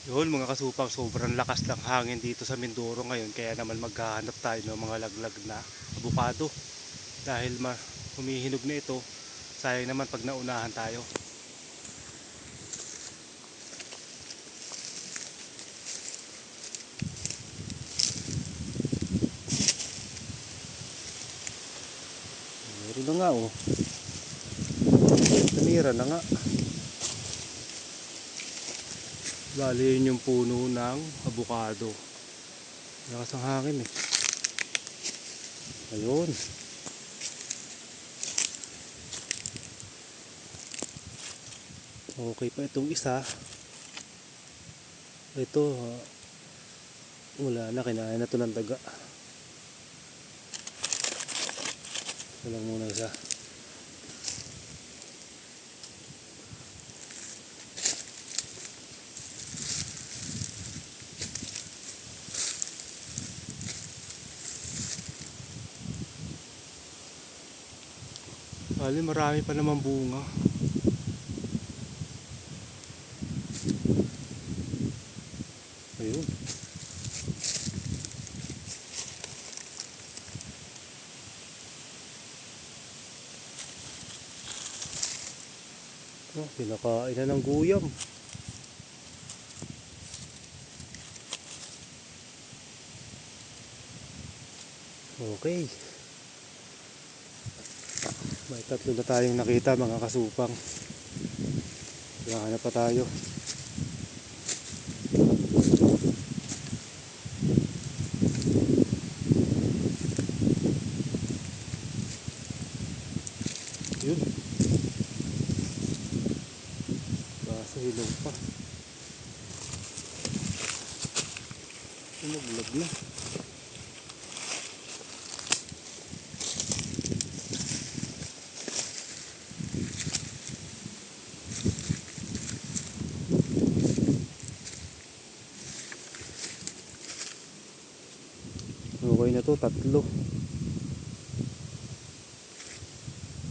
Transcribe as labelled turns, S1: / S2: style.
S1: Yun mga kasupang, sobrang lakas ng hangin dito sa Mindoro ngayon, kaya naman maghahanap tayo ng mga laglag na abukado. Dahil humihinog na ito, sayang naman pag naunahan tayo. Meron na nga oh. Tumira na nga. Bali yun yung puno ng abukado. Lakas ang hangin eh. Ayun. Okay pa itong isa. Ito, wala na, kinain na ito ng daga. Walang muna isa. Bali marami pa naman bunga. Ayun. Oh, pinakain na ng guyam. Okay. May tatlo na tayong nakita mga kasupang. Hanap pa tayo. Yun. Kaso hilaw pa. Umaglag na. Okay na to, tatlo.